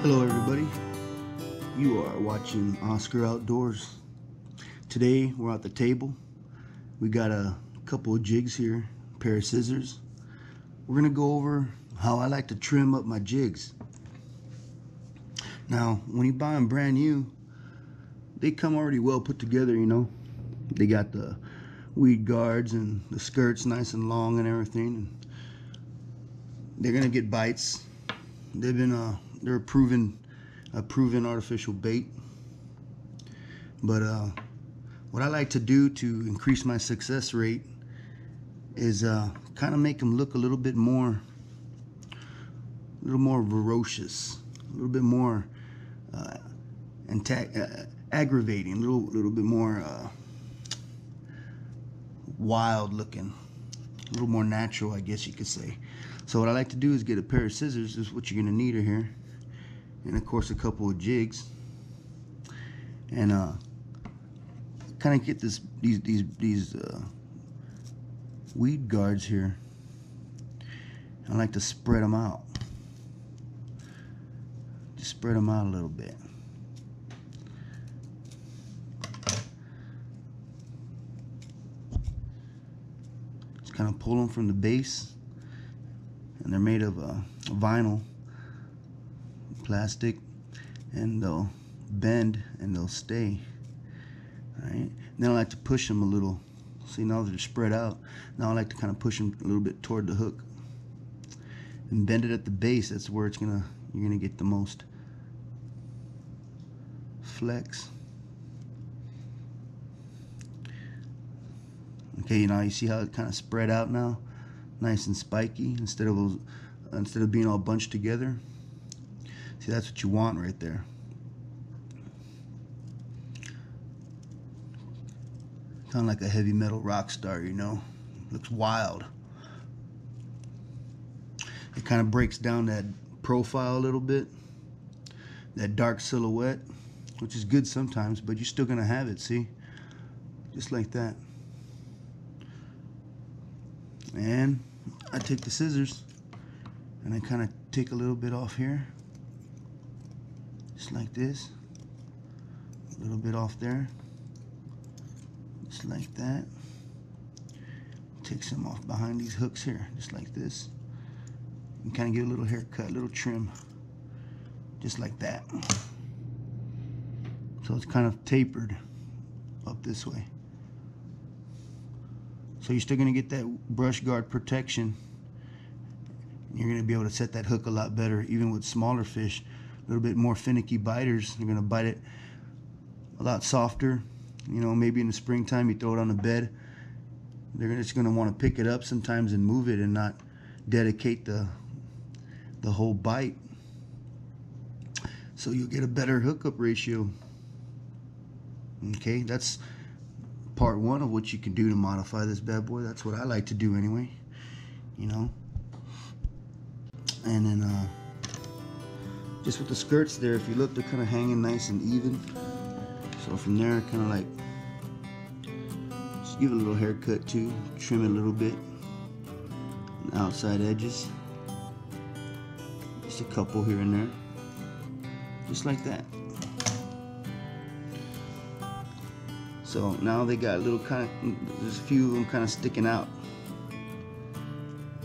Hello everybody, you are watching Oscar Outdoors. Today we're at the table. We got a couple of jigs here, a pair of scissors. We're gonna go over how I like to trim up my jigs. Now when you buy them brand new, they come already well put together, you know. They got the weed guards and the skirts nice and long and everything, and they're gonna get bites. They've been they're a proven artificial bait. But what I like to do to increase my success rate is kind of make them look a little bit more ferocious, a little bit more aggravating, a little bit more wild looking, a little more natural, I guess you could say. So what I like to do is get a pair of scissors. This is what you're gonna need here, and of course a couple of jigs, and kind of get these weed guards here. I like to spread them out. Just spread them out a little bit. Just kind of pull them from the base, and they're made of vinyl plastic, and they'll bend and they'll stay. All right. Then I like to push them a little. See, now they're spread out. Now I like to kind of push them a little bit toward the hook and bend it at the base. That's where you're gonna get the most flex. Okay, now you see how it kind of spread out now, nice and spiky instead of being all bunched together. See, that's what you want right there. Kind of like a heavy metal rock star, you know. Looks wild. It kind of breaks down that profile a little bit, that dark silhouette, which is good sometimes, but you're still gonna have it, see? Just like that. And I take the scissors and I kind of take a little bit off here. Just like this, a little bit off there, just like that. Take some off behind these hooks here, just like this, and kind of give a little haircut, a little trim, just like that. So it's kind of tapered up this way. So you're still gonna get that brush guard protection. You're gonna be able to set that hook a lot better, even with smaller fish. A little bit more finicky biters, you're gonna bite it a lot softer. You know, maybe in the springtime you throw it on the bed, they're just gonna want to pick it up sometimes and move it and not dedicate the whole bite. So you'll get a better hookup ratio. Okay, that's part one of what you can do to modify this bad boy. That's what I like to do anyway, you know. And then just with the skirts there, if you look, they're kind of hanging nice and even. So from there, kind of like, just give it a little haircut too, trim it a little bit, on the outside edges, just a couple here and there, just like that. So now they got a little there's a few of them kind of sticking out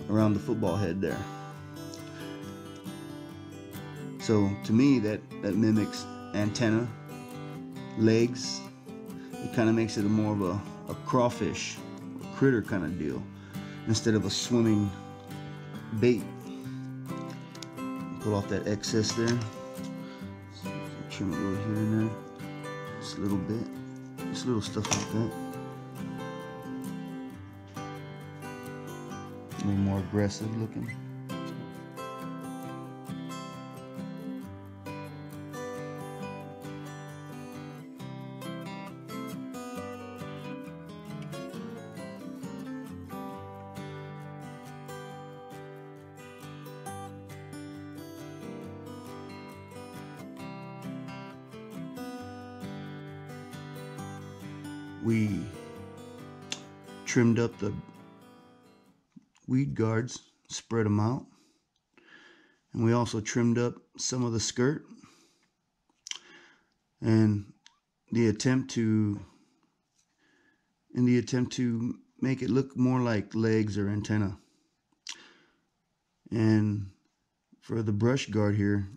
around the football head there. So to me, that mimics antenna, legs. It kind of makes it more of a crawfish, a critter kind of deal, instead of a swimming bait. Pull off that excess there. So trim a little here and there, just a little bit, just little stuff like that. A little more aggressive looking. We trimmed up the weed guards, spread them out, And we also trimmed up some of the skirt, and in the attempt to make it look more like legs or antenna. And for the brush guard here,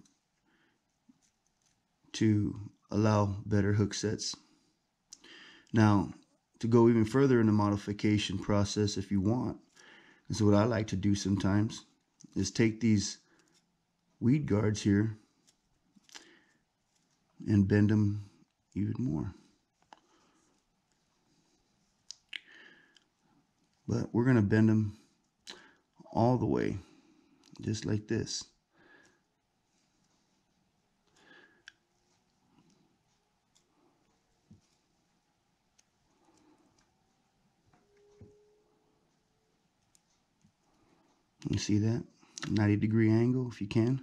to allow better hook sets. Now, to go even further in the modification process, if you want, this is what I like to do sometimes, is take these weed guards here and bend them even more. But we're going to bend them all the way, just like this. You see that? 90-degree angle if you can.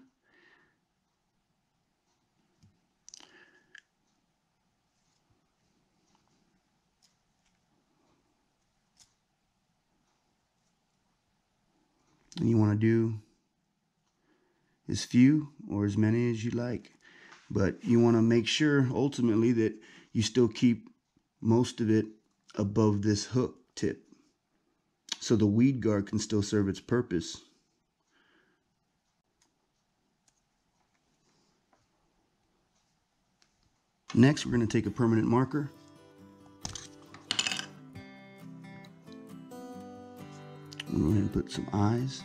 And you want to do as few or as many as you like. But you want to make sure ultimately that you still keep most of it above this hook tip, so the weed guard can still serve its purpose. Next, we're going to take a permanent marker. We're going to put some eyes.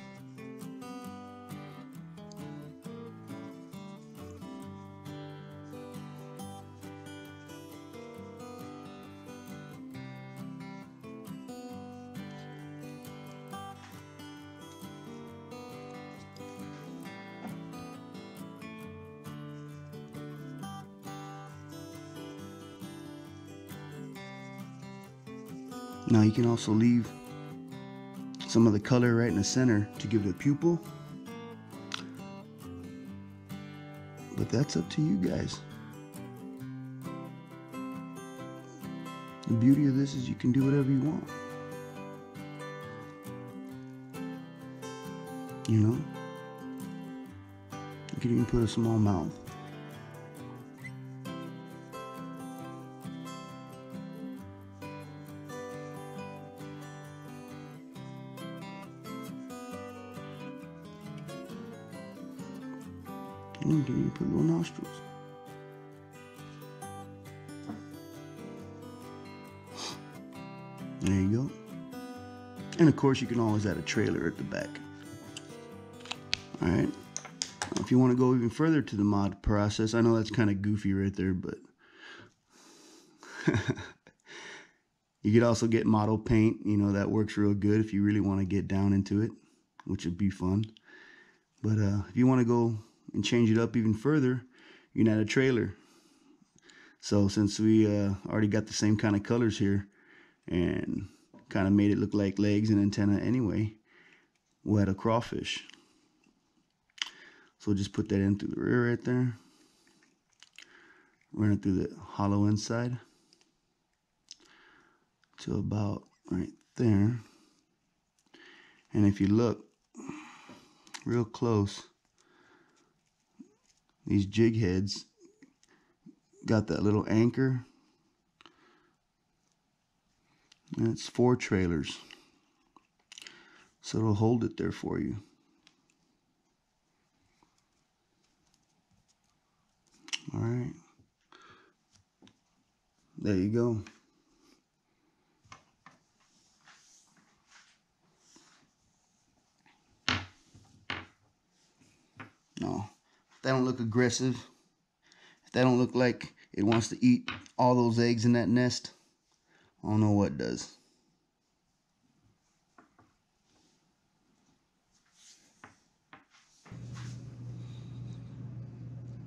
Now you can also leave some of the color right in the center to give it a pupil, but that's up to you guys. The beauty of this is you can do whatever you want. You know? You can even put a small mouth. And you can even put little nostrils. There you go. And of course you can always add a trailer at the back. Alright. If you want to go even further to the mod process, I know that's kind of goofy right there, but you could also get model paint. You know, that works real good if you really want to get down into it, which would be fun. But if you want to go and change it up even further, you can add a trailer. So since we already got the same kind of colors here and kind of made it look like legs and antenna anyway, we'll add a crawfish. So we'll just put that in through the rear right there, run it through the hollow inside to about right there. And if you look real close, these jig heads got that little anchor, and it's 4 trailers, so it'll hold it there for you. All right, there you go. No, if that don't look aggressive, if that don't look like it wants to eat all those eggs in that nest, I don't know what does.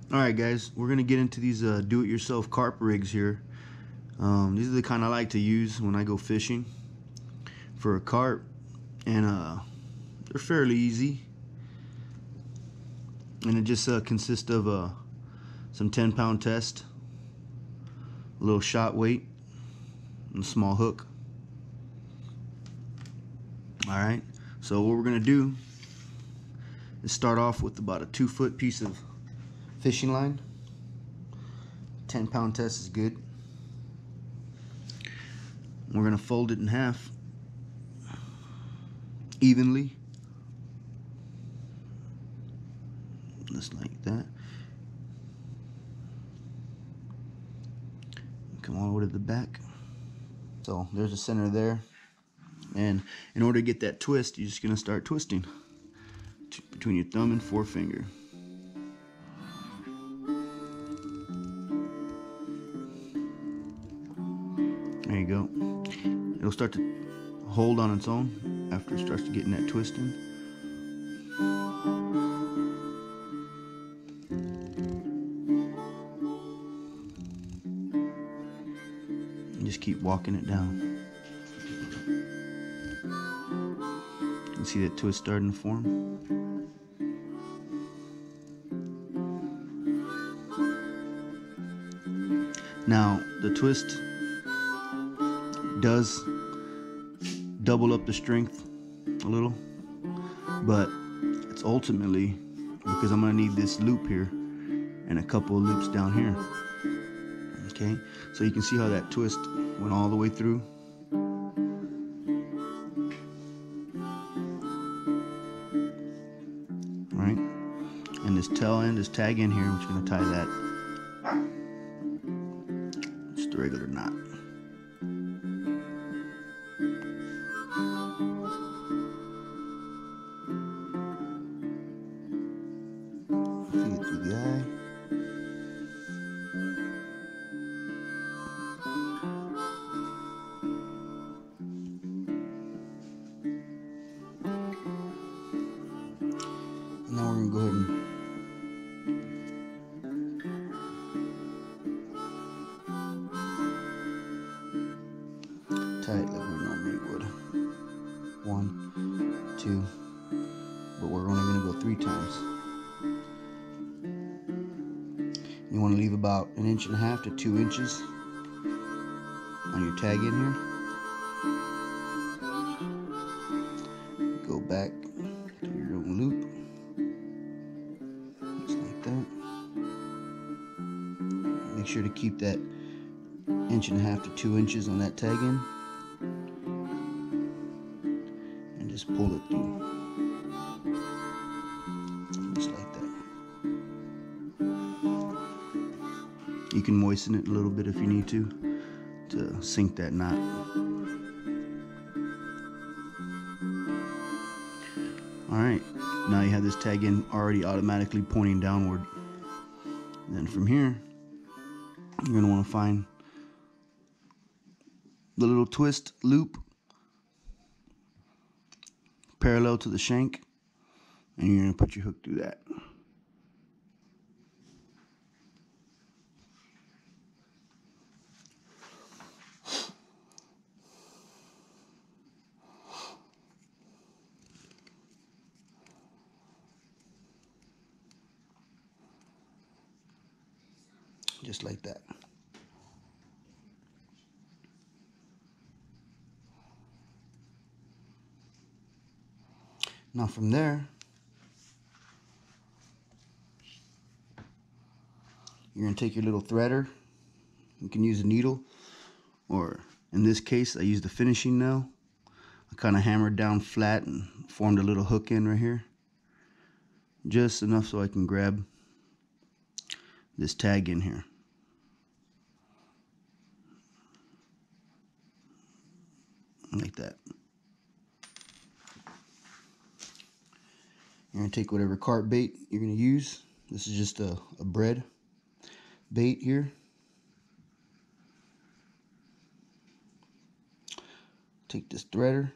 Alright guys, we're going to get into these do-it-yourself carp rigs here. These are the kind I like to use when I go fishing for a carp, and they're fairly easy. And it just consists of some 10-pound test, a little shot weight, and a small hook. Alright, so what we're going to do is start off with about a 2-foot piece of fishing line. 10-pound test is good. We're going to fold it in half evenly, just like that. Come all the way to the back. So there's the center there, and in order to get that twist, you're just going to start twisting between your thumb and forefinger. There you go. It'll start to hold on its own after it starts to get in that twisting. And just keep walking it down. You can see that twist starting to form. Now the twist does double up the strength a little, but it's ultimately because I'm going to need this loop here and a couple of loops down here. Okay, so you can see how that twist went all the way through. All right, and this tail end, this tag in here, I'm just going to tie that. Just a regular knot. Feed it through the eye. Now we're going to go ahead and tie it like we normally would. 1, 2, but we're only going to go 3 times. You want to leave about 1.5 to 2 inches on your tag in here. Go back to your own loop, just like that. Make sure to keep that 1.5 to 2 inches on that tag in, and just pull it through, just like that. You can moisten it a little bit if you need to sink that knot. Alright, now you have this tag in already automatically pointing downward. And then from here, you're going to want to find the little twist loop parallel to the shank, and you're going to put your hook through that. Just like that. Now from there, you're going to take your little threader. You can use a needle, or in this case I used the finishing nail. I kind of hammered down flat and formed a little hook in right here, just enough so I can grab this tag in here. Like that. You're going to take whatever carp bait you're going to use. This is just a bread bait here. Take this threader.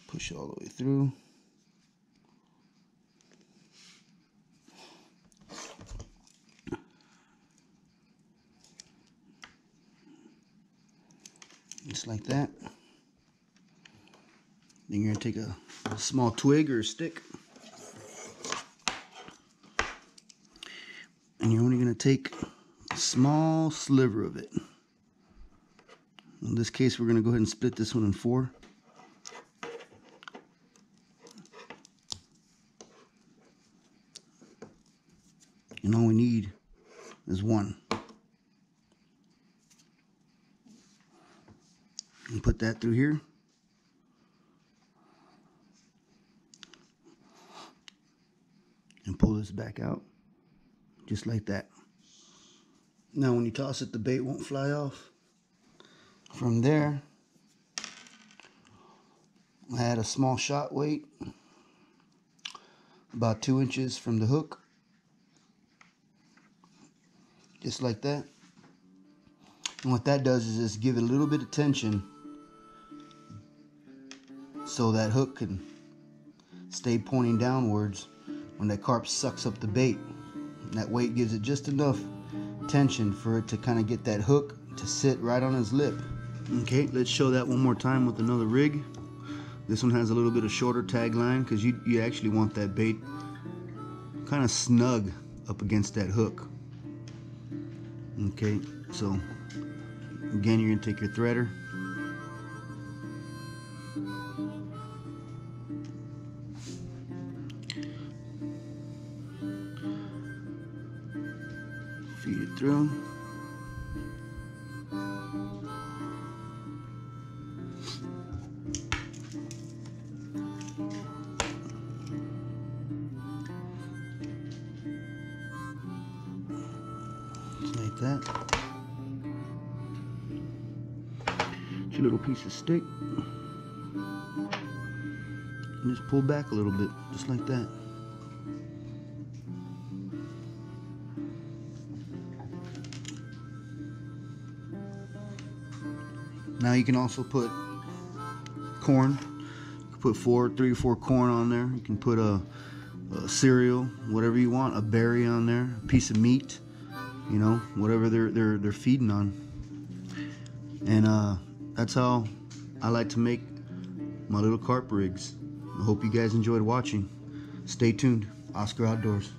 Push it all the way through. Just like that. Then you're going to take a small twig or a stick, and you're only going to take a small sliver of it. In this case, we're going to go ahead and split this one in 4. And all we need is 1. And put that through here. And pull this back out. Just like that. Now when you toss it, the bait won't fly off. From there, I add a small shot weight, about 2 inches from the hook. Just like that. And what that does is just give it a little bit of tension so that hook can stay pointing downwards when that carp sucks up the bait. And that weight gives it just enough tension for it to kind of get that hook to sit right on his lip. Okay, let's show that one more time with another rig. This one has a little bit of shorter tag line because you actually want that bait kind of snug up against that hook. Okay, so again, you're going to take your threader, feed it through. Just like that. Your little piece of stick. And just pull back a little bit, just like that. Now you can also put corn. You can put 3 or 4 corn on there. You can put a cereal, whatever you want, a berry on there, a piece of meat, you know, whatever they're feeding on. And that's how I like to make my little carp rigs. I hope you guys enjoyed watching. Stay tuned. Oscar Outdoors.